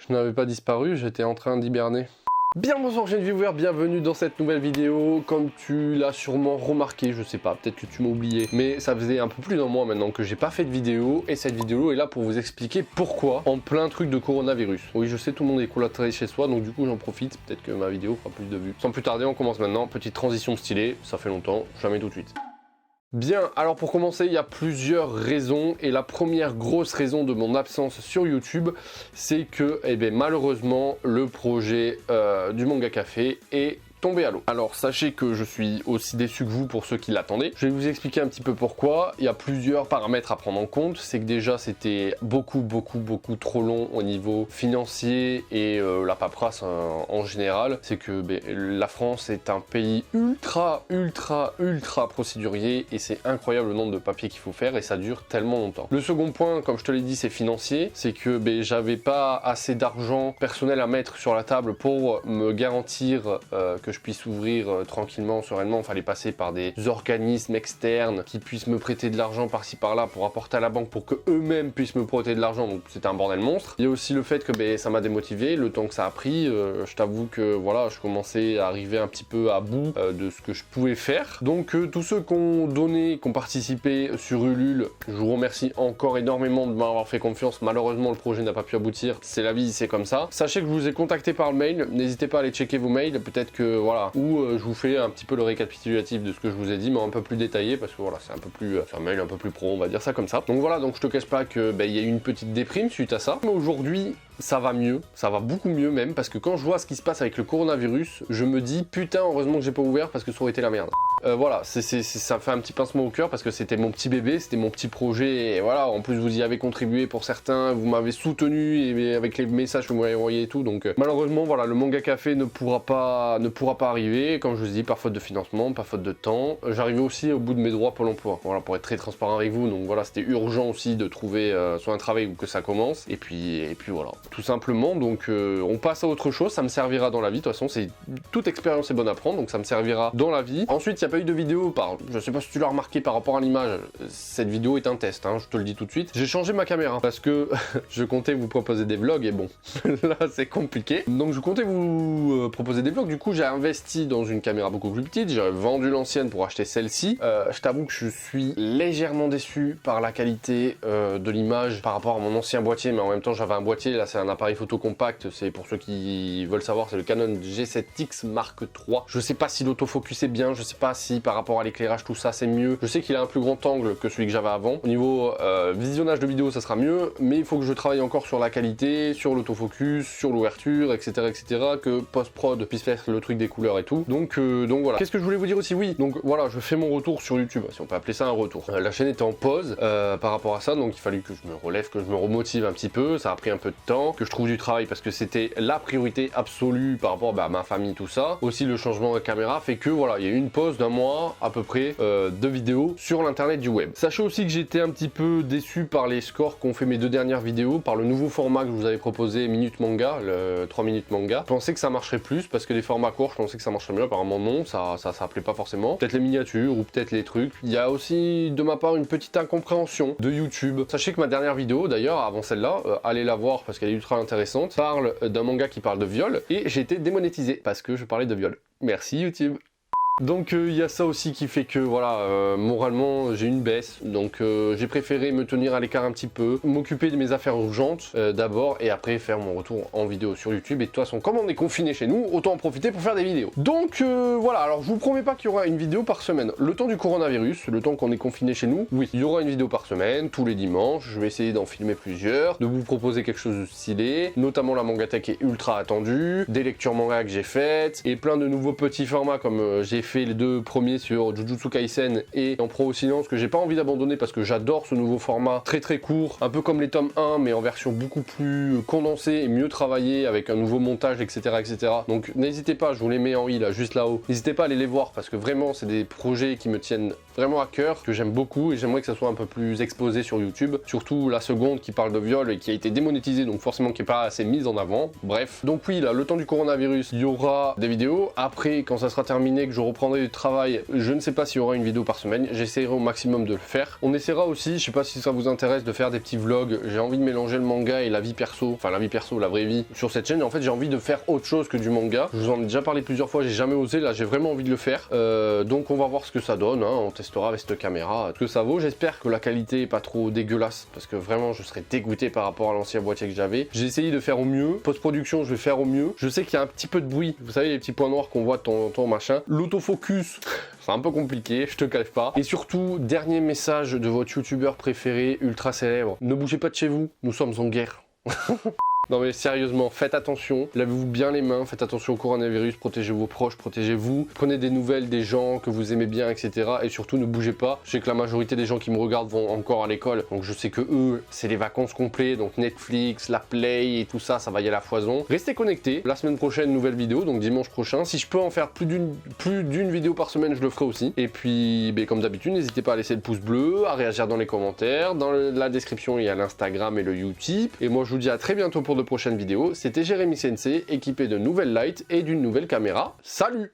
Je n'avais pas disparu, j'étais en train d'hiberner. Bien bonsoir chaîne viewer, bienvenue dans cette nouvelle vidéo. Comme tu l'as sûrement remarqué, je sais pas, peut-être que tu m'as oublié, mais ça faisait un peu plus d'un mois maintenant que j'ai pas fait de vidéo, et cette vidéo est là pour vous expliquer pourquoi, en plein truc de coronavirus. Oui, je sais, tout le monde est cloîtré chez soi, donc du coup j'en profite, peut-être que ma vidéo fera plus de vues. Sans plus tarder, on commence maintenant, petite transition stylée, ça fait longtemps, jamais tout de suite. Bien, alors pour commencer, il y a plusieurs raisons, et la première grosse raison de mon absence sur YouTube, c'est que, malheureusement, le projet du Manga Café est tombé à l'eau. Alors sachez que je suis aussi déçu que vous pour ceux qui l'attendaient. Je vais vous expliquer un petit peu pourquoi. Il y a plusieurs paramètres à prendre en compte. C'est que déjà c'était beaucoup trop long au niveau financier et la paperasse en général. C'est que la France est un pays ultra procédurier et c'est incroyable le nombre de papiers qu'il faut faire et ça dure tellement longtemps. Le second point, comme je te l'ai dit, c'est financier. C'est que j'avais pas assez d'argent personnel à mettre sur la table pour me garantir que je puisse ouvrir tranquillement, sereinement. Il fallait passer par des organismes externes qui puissent me prêter de l'argent par-ci par-là pour apporter à la banque pour que eux-mêmes puissent me prêter de l'argent, donc c'était un bordel monstre. Il y a aussi le fait que ça m'a démotivé, le temps que ça a pris, je t'avoue que voilà, je commençais à arriver un petit peu à bout de ce que je pouvais faire. Donc tous ceux qui ont donné, qui ont participé sur Ulule, je vous remercie encore énormément de m'avoir fait confiance. Malheureusement le projet n'a pas pu aboutir, c'est la vie, c'est comme ça. Sachez que je vous ai contacté par le mail, n'hésitez pas à aller checker vos mails, peut-être que voilà, ou je vous fais un petit peu le récapitulatif de ce que je vous ai dit, mais un peu plus détaillé, parce que voilà, c'est un peu plus, c'est un mail un peu plus pro, on va dire ça comme ça. Donc voilà, donc je te cache pas que il y a eu une petite déprime suite à ça, mais aujourd'hui ça va mieux, ça va beaucoup mieux même, parce que quand je vois ce qui se passe avec le coronavirus, je me dis putain, heureusement que j'ai pas ouvert parce que ça aurait été la merde. Voilà, ça fait un petit pincement au cœur parce que c'était mon petit bébé, c'était mon petit projet, et voilà, en plus vous y avez contribué pour certains, vous m'avez soutenu et avec les messages que vous m'avez envoyés et tout, donc malheureusement voilà, le Manga Café ne pourra pas arriver, comme je vous dis, par faute de financement, par faute de temps. J'arrivais aussi au bout de mes droits Pôle emploi, voilà, pour être très transparent avec vous, donc voilà, c'était urgent aussi de trouver soit un travail ou que ça commence, et puis voilà, tout simplement, donc on passe à autre chose, ça me servira dans la vie, de toute façon, toute expérience est bonne à prendre, donc ça me servira dans la vie. Ensuite, il n'y a pas eu de vidéo, je sais pas si tu l'as remarqué par rapport à l'image, cette vidéo est un test, hein, je te le dis tout de suite. J'ai changé ma caméra, parce que je comptais vous proposer des vlogs, et bon, là c'est compliqué. Donc je comptais vous proposer des vlogs, du coup j'ai investi dans une caméra beaucoup plus petite, j'ai vendu l'ancienne pour acheter celle-ci. Je t'avoue que je suis légèrement déçu par la qualité de l'image par rapport à mon ancien boîtier, mais en même temps j'avais un boîtier, là c'est un appareil photo compact, c'est pour ceux qui veulent savoir, c'est le Canon G7X Mark III. Je sais pas si l'autofocus est bien, je sais pas si par rapport à l'éclairage tout ça c'est mieux. Je sais qu'il a un plus grand angle que celui que j'avais avant. Au niveau visionnage de vidéo ça sera mieux, mais il faut que je travaille encore sur la qualité, sur l'autofocus, sur l'ouverture, etc., que post-prod puisse faire le truc des couleurs et tout. Donc voilà. Qu'est-ce que je voulais vous dire aussi? Oui, donc voilà, je fais mon retour sur YouTube, si on peut appeler ça un retour. La chaîne était en pause par rapport à ça, donc il fallait que je me relève, que je me remotive un petit peu. Ça a pris un peu de temps, que je trouve du travail parce que c'était la priorité absolue par rapport à ma famille, tout ça. Aussi le changement de caméra fait que voilà, il y a eu une pause d'un mois à peu près de vidéos sur l'internet du web. Sachez aussi que j'étais un petit peu déçu par les scores qu'ont fait mes deux dernières vidéos, par le nouveau format que je vous avais proposé, Minute Manga, le 3 minutes manga. Je pensais que ça marcherait plus parce que les formats courts, je pensais que ça marcherait mieux. Apparemment non, ça plaît pas forcément. Peut-être les miniatures ou peut-être les trucs. Il y a aussi de ma part une petite incompréhension de YouTube. Sachez que ma dernière vidéo, d'ailleurs, avant celle-là, allez la voir parce qu'elle est ultra intéressante, parle d'un manga qui parle de viol et j'ai été démonétisé parce que je parlais de viol. Merci YouTube. Donc il y a ça aussi qui fait que voilà, moralement j'ai une baisse, donc j'ai préféré me tenir à l'écart un petit peu, m'occuper de mes affaires urgentes d'abord et après faire mon retour en vidéo sur YouTube. Et de toute façon, comme on est confiné chez nous, autant en profiter pour faire des vidéos. Donc voilà, alors je vous promets pas qu'il y aura une vidéo par semaine. Le temps du coronavirus, le temps qu'on est confiné chez nous, oui, il y aura une vidéo par semaine, tous les dimanches. Je vais essayer d'en filmer plusieurs, de vous proposer quelque chose de stylé, notamment la Manga Tech est ultra attendue, des lectures manga que j'ai faites et plein de nouveaux petits formats comme j'ai fait les deux premiers sur Jujutsu Kaisen et en Pro au Silence que j'ai pas envie d'abandonner parce que j'adore ce nouveau format très court, un peu comme les tomes 1 mais en version beaucoup plus condensée et mieux travaillée avec un nouveau montage, etc. Donc n'hésitez pas, je vous les mets en i là, juste là-haut, n'hésitez pas à aller les voir parce que vraiment c'est des projets qui me tiennent vraiment à cœur, que j'aime beaucoup et j'aimerais que ça soit un peu plus exposé sur YouTube, surtout la seconde qui parle de viol et qui a été démonétisée, donc forcément qui est pas assez mise en avant. Bref, donc oui, là, le temps du coronavirus, il y aura des vidéos. Après, quand ça sera terminé, que j'aurai reprendrai du travail, je ne sais pas s'il y aura une vidéo par semaine, j'essaierai au maximum de le faire. On essaiera aussi, je sais pas si ça vous intéresse, de faire des petits vlogs. J'ai envie de mélanger le manga et la vie perso, enfin la vie perso, la vraie vie sur cette chaîne. En fait, j'ai envie de faire autre chose que du manga. Je vous en ai déjà parlé plusieurs fois, j'ai jamais osé, là j'ai vraiment envie de le faire. Donc on va voir ce que ça donne, hein. On testera avec cette caméra ce que ça vaut. J'espère que la qualité est pas trop dégueulasse, parce que vraiment je serais dégoûté par rapport à l'ancien boîtier que j'avais. J'ai essayé de faire au mieux, post-production je vais faire au mieux. Je sais qu'il y a un petit peu de bruit, vous savez les petits points noirs qu'on voit de temps en temps, machin. L'autofocus, c'est un peu compliqué, je te cache pas. Et surtout, dernier message de votre youtubeur préféré, ultra célèbre. Ne bougez pas de chez vous, nous sommes en guerre. Non mais sérieusement, faites attention, lavez-vous bien les mains, faites attention au coronavirus, protégez vos proches, protégez-vous, prenez des nouvelles des gens que vous aimez bien, etc. Et surtout ne bougez pas. Je sais que la majorité des gens qui me regardent vont encore à l'école, donc je sais que eux, c'est les vacances complètes, donc Netflix, la Play et tout ça, ça va y aller à foison. Restez connectés, la semaine prochaine, nouvelle vidéo, donc dimanche prochain. Si je peux en faire plus d'une vidéo par semaine, je le ferai aussi. Et puis, comme d'habitude, n'hésitez pas à laisser le pouce bleu, à réagir dans les commentaires, dans la description, il y a l'Instagram et le Utip. Et moi, je vous dis à très bientôt pour de prochaines vidéos. C'était Jérémy Sensei, équipé de nouvelles lights et d'une nouvelle caméra. Salut!